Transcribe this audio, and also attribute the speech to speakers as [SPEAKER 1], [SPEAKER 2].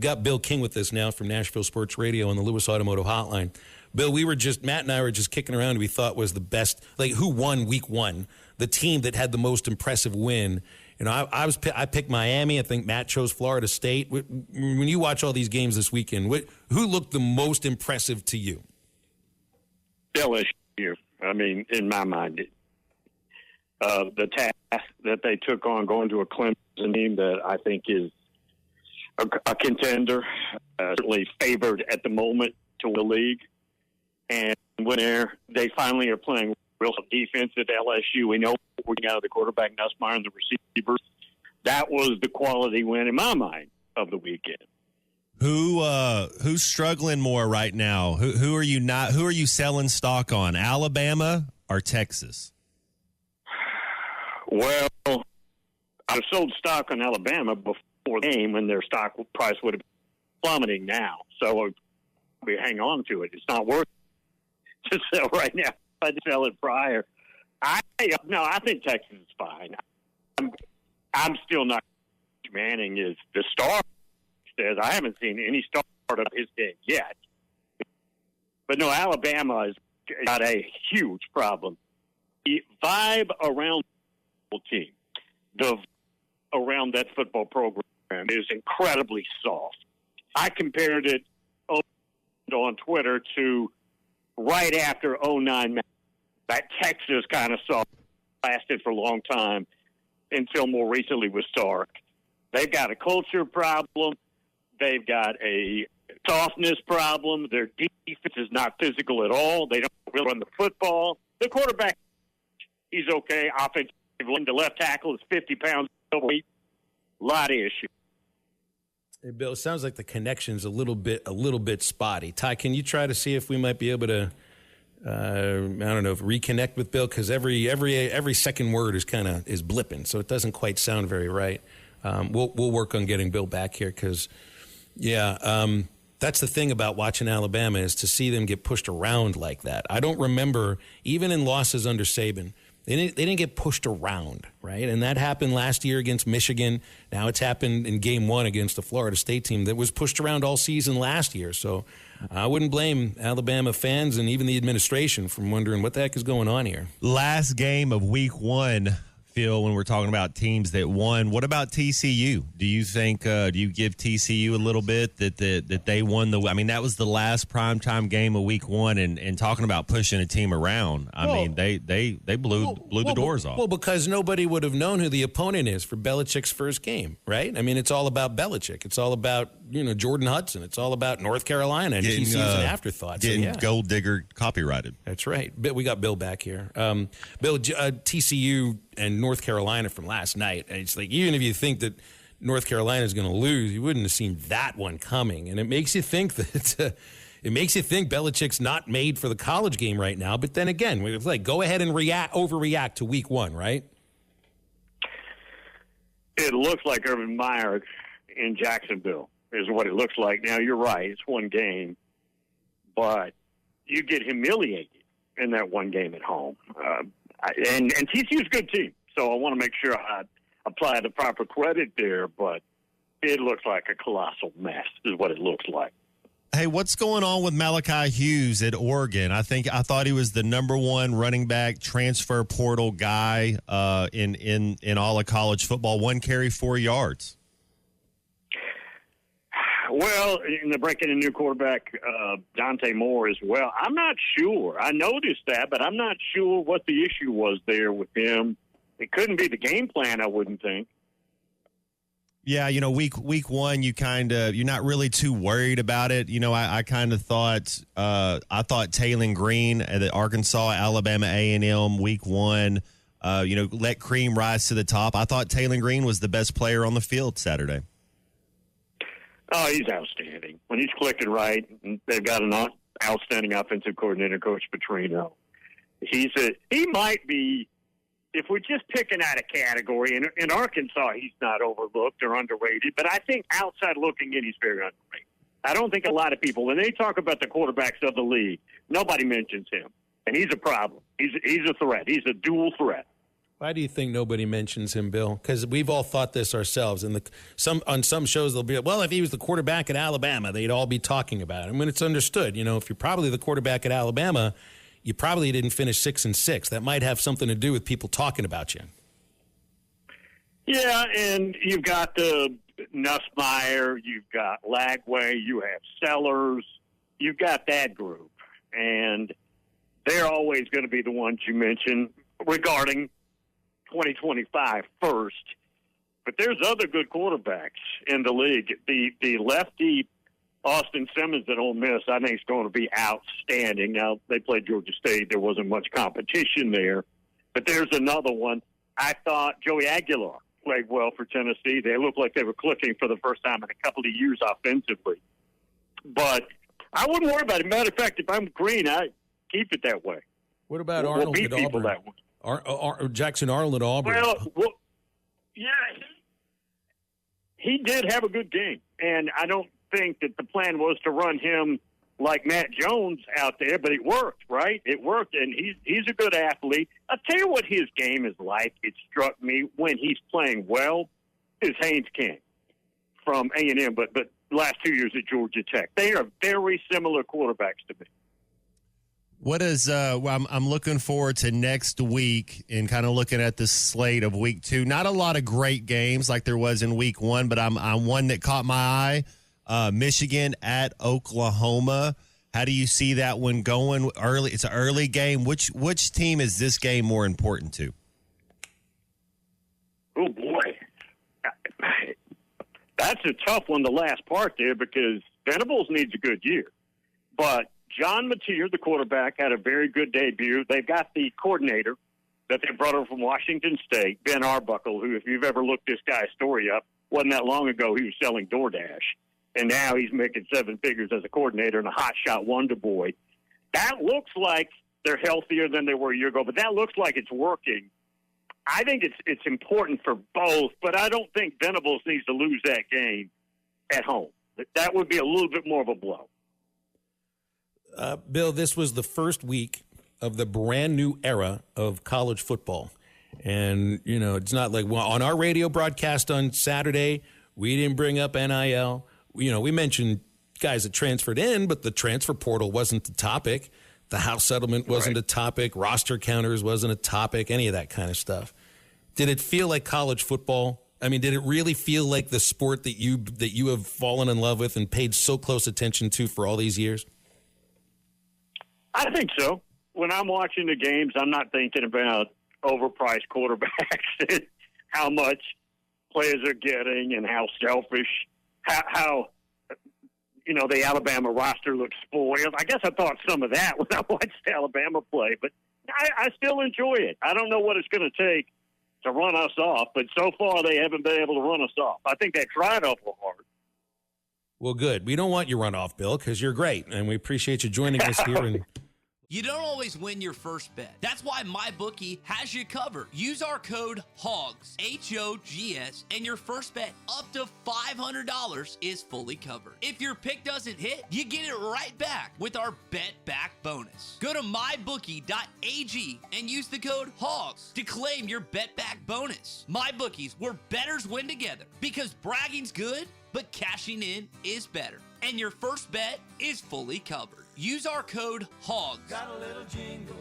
[SPEAKER 1] got Bill King with us now from Nashville Sports Radio on the Lewis Automotive Hotline. Bill, Matt and I were just kicking around who we thought was the best, like who won week one, the team that had the most impressive win. You know, I picked Miami. I think Matt chose Florida State. When you watch all these games this weekend, who looked the most impressive to you?
[SPEAKER 2] LSU. I mean, in my mind, the task that they took on going to a Clemson team that I think is a contender, certainly favored at the moment to win the league. And when they finally are playing real defense at LSU, we know we're getting out of the quarterback, Nussmeier, and the receivers. That was the quality win in my mind of the weekend.
[SPEAKER 3] Who's struggling more right now? Who are you selling stock on? Alabama or Texas?
[SPEAKER 2] Well, I sold stock on Alabama before the game when their stock price would have been plummeting now. So we hang on to it. It's not worth it to sell right now. I'd sell it prior. I think Texas is fine. I'm still not. Manning is the star. Says I haven't seen any start of his game yet. But no, Alabama has got a huge problem. The vibe around the team, around that football program is incredibly soft. I compared it on Twitter to right after 2009. That Texas kind of soft lasted for a long time until more recently with Stark. They've got a culture problem. They've got a softness problem. Their defense is not physical at all. They don't really run the football. The quarterback, he's okay. Offensively, the left tackle is 50 pounds overweight. A lot of issues.
[SPEAKER 1] Hey, Bill, it sounds like the connection's a little bit spotty. Ty, can you try to see if we might be able to, reconnect with Bill? Because every second word is blipping, so it doesn't quite sound very right. We'll work on getting Bill back here because, that's the thing about watching Alabama is to see them get pushed around like that. I don't remember, even in losses under Saban, they didn't get pushed around, right? And that happened last year against Michigan. Now it's happened in game one against the Florida State team that was pushed around all season last year. So I wouldn't blame Alabama fans and even the administration from wondering what the heck is going on here.
[SPEAKER 3] Last game of week one, Phil, when we're talking about teams that won, what about TCU? Do you think, do you give TCU a little bit that they won that was the last primetime game of week one and talking about pushing a team around. They blew the doors off.
[SPEAKER 1] Well, because nobody would have known who the opponent is for Belichick's first game, right? I mean, it's all about Belichick. It's all about, Jordan Hudson. It's all about North Carolina. And TCU's an afterthought.
[SPEAKER 3] Getting Gold Digger copyrighted.
[SPEAKER 1] That's right. We got Bill back here. Bill, TCU and North Carolina from last night. And it's like, even if you think that North Carolina is going to lose, you wouldn't have seen that one coming. And it makes you think that Belichick's not made for the college game right now. But then again, it's like, go ahead and overreact to week one, right?
[SPEAKER 2] It looks like Urban Meyer in Jacksonville is what it looks like. Now, you're right. It's one game. But you get humiliated in that one game at home. And TCU's a good team, so I want to make sure I apply the proper credit there, but it looks like a colossal mess is what it looks like.
[SPEAKER 3] Hey, what's going on with Malachi Hughes at Oregon? I thought he was the number one running back transfer portal guy in all of college football. 1 carry, 4 yards.
[SPEAKER 2] Well, in the breaking a new quarterback, Dante Moore as well. I'm not sure. I noticed that, but I'm not sure what the issue was there with him. It couldn't be the game plan, I wouldn't think.
[SPEAKER 3] Yeah, week one, you're not really too worried about it. I kind of thought Taylon Green at Arkansas, Alabama A&M week one. Let cream rise to the top. I thought Taylon Green was the best player on the field Saturday.
[SPEAKER 2] Oh, he's outstanding. When he's clicking right, they've got an outstanding offensive coordinator, Coach Petrino. He might be, if we're just picking out a category, in Arkansas, he's not overlooked or underrated, but I think outside looking in, he's very underrated. I don't think a lot of people, when they talk about the quarterbacks of the league, nobody mentions him, and he's a problem. He's a threat. He's a dual threat.
[SPEAKER 1] Why do you think nobody mentions him, Bill? Because we've all thought this ourselves. And on some shows, they'll be like, well, if he was the quarterback at Alabama, they'd all be talking about him. When it's understood, if you're probably the quarterback at Alabama, you probably didn't finish 6-6. That might have something to do with people talking about you.
[SPEAKER 2] Yeah, and you've got the Nussmeier, you've got Lagway, you have Sellers, you've got that group. And they're always going to be the ones you mention regarding 2025 first. But there's other good quarterbacks in the league. The lefty Austin Simmons at Ole Miss, I think, is going to be outstanding. Now, they played Georgia State. There wasn't much competition there. But there's another one. I thought Joey Aguilar played well for Tennessee. They looked like they were clicking for the first time in a couple of years offensively. But I wouldn't worry about it. Matter of fact, if I'm Green, I keep it that way.
[SPEAKER 1] What about Arnold at Auburn?
[SPEAKER 2] That way.
[SPEAKER 1] Jackson Arnold at Auburn.
[SPEAKER 2] Well, yeah, he did have a good game. And I don't think that the plan was to run him like Matt Jones out there, but it worked, right? It worked, and he's a good athlete. I'll tell you what his game is like. It struck me when he's playing well is Haynes King from A&M, but last 2 years at Georgia Tech. They are very similar quarterbacks to me.
[SPEAKER 3] What is I'm looking forward to next week and kind of looking at the slate of week 2. Not a lot of great games like there was in week 1, but I'm one that caught my eye. Michigan at Oklahoma. How do you see that one going early? It's an early game. Which team is this game more important to?
[SPEAKER 2] Oh, boy. That's a tough one, the last part there, because Venables needs a good year. But John Mateer, the quarterback, had a very good debut. They've got the coordinator that they brought over from Washington State, Ben Arbuckle, who, if you've ever looked this guy's story up, wasn't that long ago he was selling DoorDash. And now he's making 7 figures as a coordinator and a hotshot wonder boy. That looks like they're healthier than they were a year ago, but that looks like it's working. I think it's important for both, but I don't think Venables needs to lose that game at home. That would be a little bit more of a blow.
[SPEAKER 1] Bill, this was the first week of the brand new era of college football. And, it's not like on our radio broadcast on Saturday, we didn't bring up NIL. We mentioned guys that transferred in, but the transfer portal wasn't the topic. The house settlement wasn't a topic. Roster counters wasn't a topic, any of that kind of stuff. Did it feel like college football? I mean, did it really feel like the sport that you have fallen in love with and paid so close attention to for all these years?
[SPEAKER 2] I think so. When I'm watching the games, I'm not thinking about overpriced quarterbacks and how much players are getting and how selfish, how the Alabama roster looks spoiled. I guess I thought some of that when I watched Alabama play, but I still enjoy it. I don't know what it's going to take to run us off, but so far they haven't been able to run us off. I think they tried awful hard.
[SPEAKER 1] Well, good. We don't want you run off, Bill, because you're great, and we appreciate you joining us here.
[SPEAKER 4] You don't always win your first bet. That's why MyBookie has you covered. Use our code HOGS, H-O-G-S, and your first bet up to $500 is fully covered. If your pick doesn't hit, you get it right back with our Bet Back bonus. Go to MyBookie.ag and use the code HOGS to claim your Bet Back bonus. MyBookie's where bettors win together, because bragging's good, but cashing in is better. And your first bet is fully covered. Use our code HOGS.
[SPEAKER 5] Got a little jingle